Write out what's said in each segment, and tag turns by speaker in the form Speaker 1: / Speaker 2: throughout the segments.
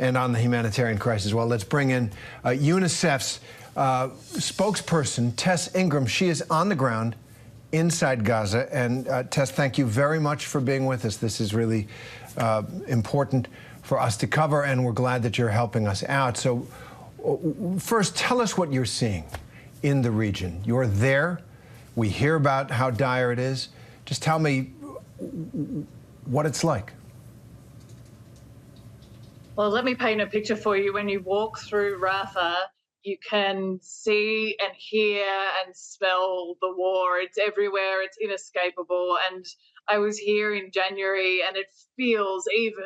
Speaker 1: and on the humanitarian crisis. Well, let's bring in UNICEF's spokesperson, Tess Ingram. She is on the ground inside Gaza. And Tess, thank you very much for being with us. This is really important for us to cover, and we're glad that you're helping us out. So first, tell us what you're seeing in the region. You're there. We hear about how dire it is. Just tell me what it's like.
Speaker 2: Well, let me paint a picture for you. When you walk through Rafah, you can see and hear and smell the war. It's everywhere. It's inescapable. And I was here in January, and it feels even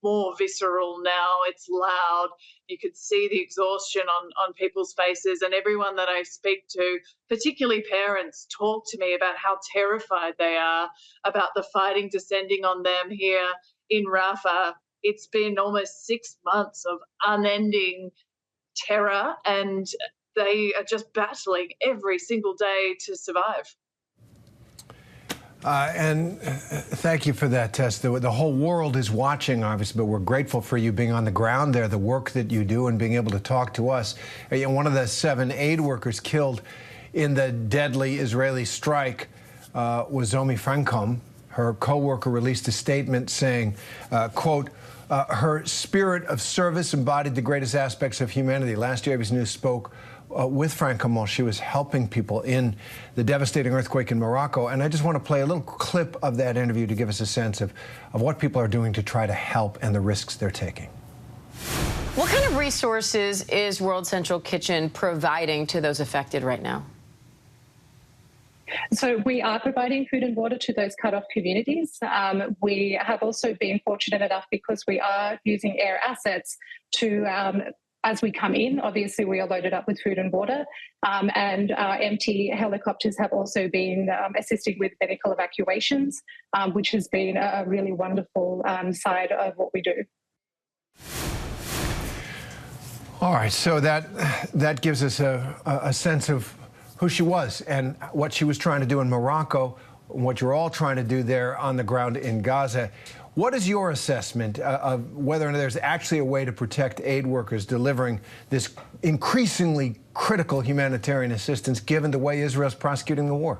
Speaker 2: more visceral now. It's loud. You could see the exhaustion on people's faces, and everyone that I speak to, particularly parents, talk to me about how terrified they are about the fighting descending on them here in Rafah. It's been almost 6 months of unending terror, and they are just battling every single day to survive.
Speaker 1: And thank you for that, Tess. The whole world is watching, obviously, but we're grateful for you being on the ground there, the work that you do, and being able to talk to us. One of the 7 aid workers killed in the deadly Israeli strike was Zomi Frankom. Her co-worker released a statement saying, quote, her spirit of service embodied the greatest aspects of humanity. Last year, ABC News spoke with Frankom while she was helping people in the devastating earthquake in Morocco. And I just want to play a little clip of that interview to give us a sense of what people are doing to try to help and the risks they're taking.
Speaker 3: What kind of resources is World Central Kitchen providing to those affected right now?
Speaker 4: So we are providing food and water to those cut-off communities. We have also been fortunate enough, because we are using air assets to, as we come in, obviously we are loaded up with food and water, and empty helicopters have also been assisting with medical evacuations, which has been a really wonderful side of what we do.
Speaker 1: All right, so that gives us a sense of who she was and what she was trying to do in Morocco, what you're all trying to do there on the ground in Gaza. What is your assessment of whether or not there's actually a way to protect aid workers delivering this increasingly critical humanitarian assistance, given the way Israel's prosecuting the war?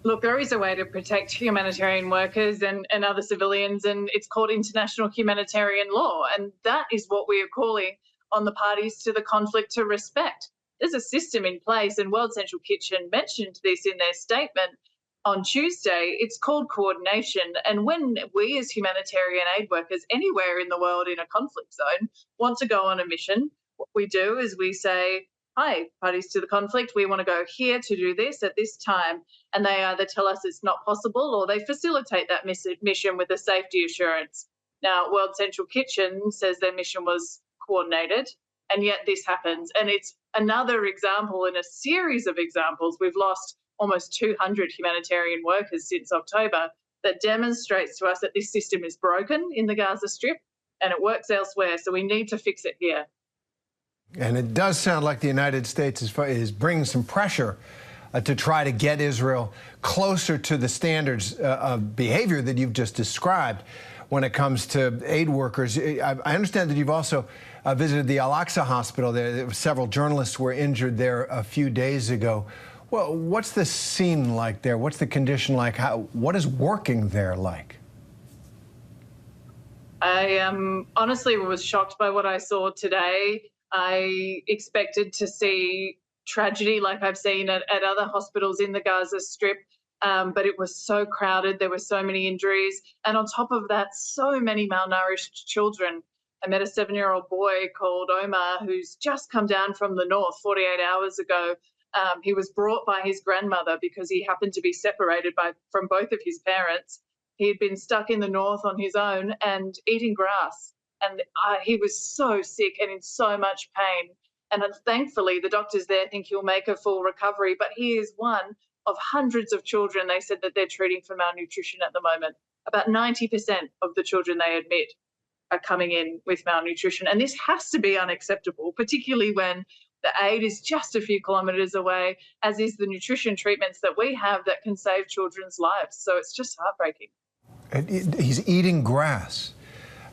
Speaker 2: Look, there is a way to protect humanitarian workers and other civilians, and it's called international humanitarian law. And that is what we are calling on the parties to the conflict to respect. There's a system in place, and World Central Kitchen mentioned this in their statement on Tuesday. It's called coordination. And when we as humanitarian aid workers anywhere in the world in a conflict zone want to go on a mission, what we do is we say, hi, parties to the conflict, we want to go here to do this at this time. And they either tell us it's not possible, or they facilitate that mission with a safety assurance. Now, World Central Kitchen says their mission was coordinated, and yet this happens. And it's another example in a series of examples. We've lost almost 200 humanitarian workers since October. That demonstrates to us that this system is broken in the Gaza Strip, and it works elsewhere, so we need to fix it here.
Speaker 1: And it does sound like the United States is bringing some pressure to try to get Israel closer to the standards of behavior that you've just described when it comes to aid workers. I understand that you've also visited the Al-Aqsa hospital. There several journalists were injured there a few days ago. Well, what's the scene like there? What's the condition like? What is working there like?
Speaker 2: I honestly was shocked by what I saw today. I expected to see tragedy like I've seen at other hospitals in the Gaza Strip, but it was so crowded. There were so many injuries. And on top of that, so many malnourished children. I met a 7-year-old boy called Omar who's just come down from the north 48 hours ago. He was brought by his grandmother because he happened to be separated from both of his parents. He had been stuck in the north on his own and eating grass. And he was so sick and in so much pain. And thankfully, the doctors there think he'll make a full recovery. But he is one of hundreds of children they said that they're treating for malnutrition at the moment. About 90% of the children they admit are coming in with malnutrition. And this has to be unacceptable, particularly when the aid is just a few kilometres away, as is the nutrition treatments that we have that can save children's lives. So it's just heartbreaking.
Speaker 1: He's eating grass.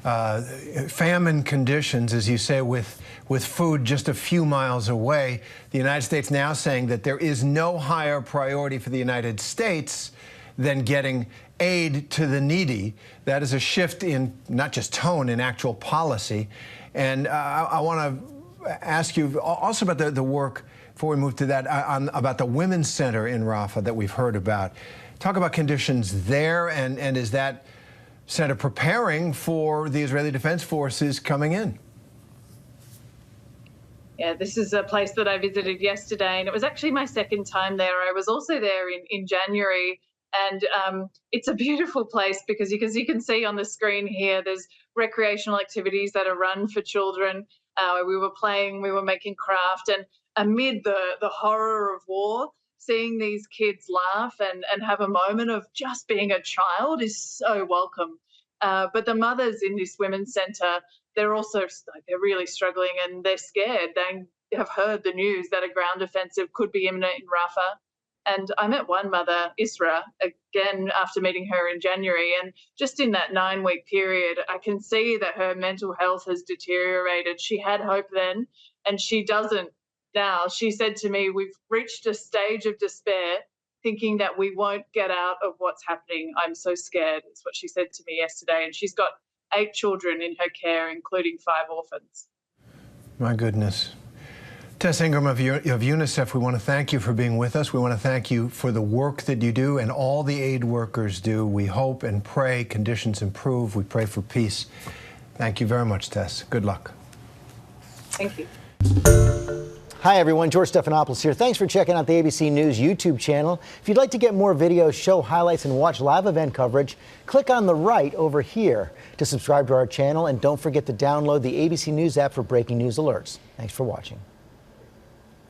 Speaker 1: famine conditions, as you say, with food just a few miles away. The United States now saying that there is no higher priority for the United States than getting aid to the needy. That is a shift in not just tone, in actual policy. And I want to ask you also about the work, before we move to that, about the Women's Center in Rafah that we've heard about. Talk about conditions there, and is that center preparing for the Israeli Defense Forces coming in?
Speaker 2: Yeah, this is a place that I visited yesterday, and it was actually my second time there. I was also there in January, and it's a beautiful place because you can see on the screen here, there's recreational activities that are run for children. We were playing, we were making craft, and amid the horror of war, seeing these kids laugh and have a moment of just being a child is so welcome. But the mothers in this women's centre, they're really struggling and they're scared. They have heard the news that a ground offensive could be imminent in Rafah. And I met one mother, Isra, again after meeting her in January, and just in that 9-week period, I can see that her mental health has deteriorated. She had hope then, and she doesn't now. She said to me, we've reached a stage of despair, thinking that we won't get out of what's happening. I'm so scared. It's what she said to me yesterday. And she's got 8 children in her care, including 5 orphans.
Speaker 1: My goodness. Tess Ingram of UNICEF, we want to thank you for being with us. We want to thank you for the work that you do and all the aid workers do. We hope and pray conditions improve. We pray for peace. Thank you very much, Tess. Good luck.
Speaker 2: Thank you.
Speaker 5: Hi, everyone. George Stephanopoulos here. Thanks for checking out the ABC News YouTube channel. If you'd like to get more videos, show highlights, and watch live event coverage, click on the right over here to subscribe to our channel. And don't forget to download the ABC News app for breaking news alerts. Thanks for watching.